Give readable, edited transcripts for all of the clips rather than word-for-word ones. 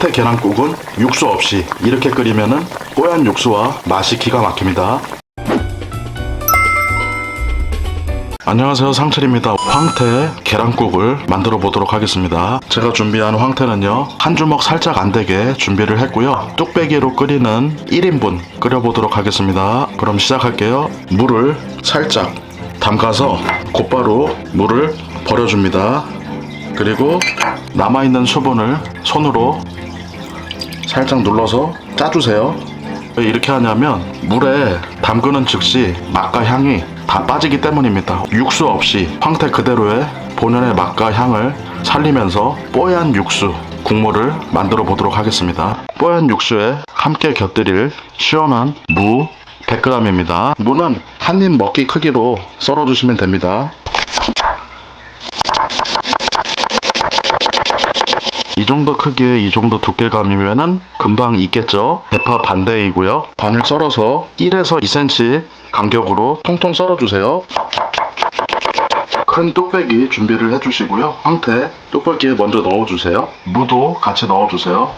황태 계란국은 육수 없이 이렇게 끓이면은 뽀얀 육수와 맛이 기가 막힙니다. 안녕하세요, 상철입니다. 황태 계란국을 만들어 보도록 하겠습니다. 제가 준비한 황태는요, 한 주먹 살짝 안 되게 준비를 했고요. 뚝배기로 끓이는 1인분 끓여보도록 하겠습니다. 그럼 시작할게요. 물을 살짝 담가서 곧바로 물을 버려줍니다. 그리고 남아있는 수분을 손으로 살짝 눌러서 짜주세요. 왜 이렇게 하냐면 물에 담그는 즉시 맛과 향이 다 빠지기 때문입니다. 육수 없이 황태 그대로의 본연의 맛과 향을 살리면서 뽀얀 육수 국물을 만들어 보도록 하겠습니다. 뽀얀 육수에 함께 곁들일 시원한 무 100g입니다. 무는 한 입 먹기 크기로 썰어 주시면 됩니다. 이 정도 크기에 이 정도 두께감이면은 금방 익겠죠. 대파 반대이고요. 반을 썰어서 1에서 2cm 간격으로 통통 썰어주세요. 큰 뚝배기 준비를 해주시고요. 황태 뚝배기에 먼저 넣어주세요. 무도 같이 넣어주세요.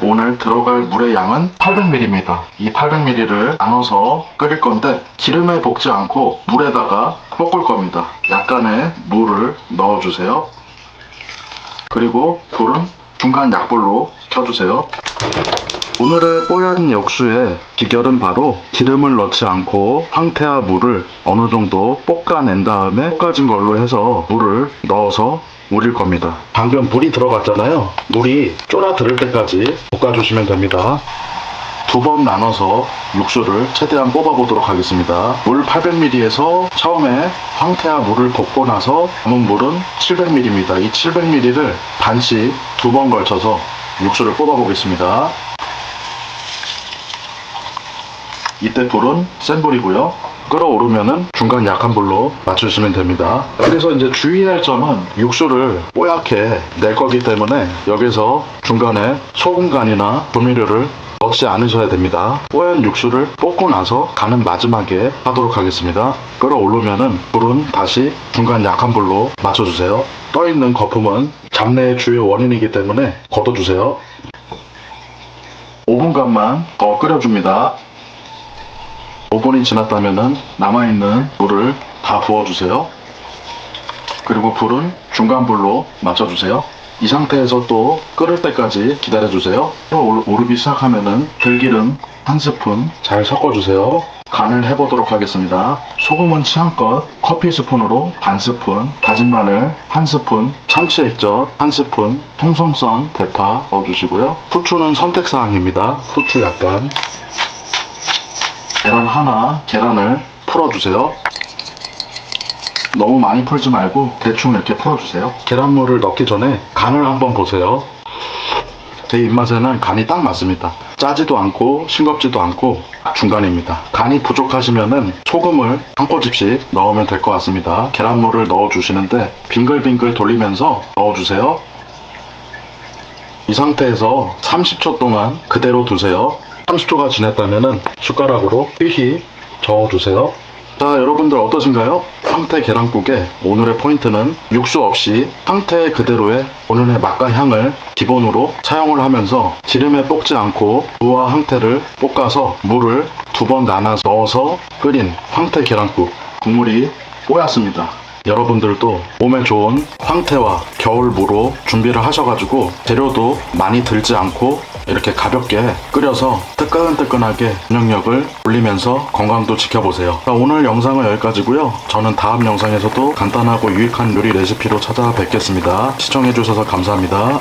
오늘 들어갈 물의 양은 800ml입니다. 이 800ml를 나눠서 끓일 건데 기름에 볶지 않고 물에다가 볶을 겁니다. 약간의 물을 넣어주세요. 그리고 불은 중간 약불로 켜주세요. 오늘의 뽀얀 육수의 비결은 바로 기름을 넣지 않고 황태와 물을 어느 정도 볶아낸 다음에 볶아진 걸로 해서 물을 넣어서 우릴 겁니다. 방금 물이 들어갔잖아요. 물이 쫄아들을 때까지 볶아주시면 됩니다. 두 번 나눠서 육수를 최대한 뽑아보도록 하겠습니다. 물 800ml에서 처음에 황태와 물을 볶고 나서 남은 물은 700ml입니다. 이 700ml를 반씩 두 번 걸쳐서 육수를 뽑아보겠습니다. 이때 불은 센 불이고요. 끓어오르면은 중간 약한 불로 맞추시면 됩니다. 여기서 이제 주의할 점은 육수를 뽀얗게 낼 거기 때문에 여기서 중간에 소금 간이나 조미료를 넣지 않으셔야 됩니다. 뽀얀 육수를 볶고 나서 간은 마지막에 하도록 하겠습니다. 끓어오르면은 불은 다시 중간 약한 불로 맞춰주세요. 떠있는 거품은 잡내의 주요 원인이기 때문에 걷어주세요. 5분간만 더 끓여줍니다. 5분이 지났다면은 남아있는 물을 다 부어주세요. 그리고 불은 중간 불로 맞춰주세요. 이 상태에서 또 끓을 때까지 기다려주세요. 오르기 시작하면은 들기름 한 스푼 잘 섞어주세요. 간을 해보도록 하겠습니다. 소금은 취향껏 커피 스푼으로 반 스푼, 다진 마늘 한 스푼, 참치 액젓 한 스푼, 통송 썬 대파 넣어주시고요. 후추는 선택사항입니다. 후추 약간. 계란 하나, 계란을 풀어주세요. 너무 많이 풀지 말고 대충 이렇게 풀어주세요. 계란물을 넣기 전에 간을 한번 보세요. 제 입맛에는 간이 딱 맞습니다. 짜지도 않고 싱겁지도 않고 중간입니다. 간이 부족하시면은 소금을 한 꼬집씩 넣으면 될 것 같습니다. 계란물을 넣어주시는데 빙글빙글 돌리면서 넣어주세요. 이 상태에서 30초 동안 그대로 두세요. 30초가 지났다면은 숟가락으로 휘휘 저어주세요. 자, 여러분들 어떠신가요? 황태 계란국의 오늘의 포인트는 육수 없이 황태 그대로의 본연의 맛과 향을 기본으로 사용을 하면서 기름에 볶지 않고 무와 황태를 볶아서 물을 두 번 나눠서 넣어서 끓인 황태 계란국 국물이 뽀얗습니다. 여러분들도 몸에 좋은 황태와 겨울무로 준비를 하셔가지고 재료도 많이 들지 않고 이렇게 가볍게 끓여서 뜨끈뜨끈하게 면역력을 올리면서 건강도 지켜보세요. 자, 오늘 영상은 여기까지고요. 저는 다음 영상에서도 간단하고 유익한 요리 레시피로 찾아뵙겠습니다. 시청해주셔서 감사합니다.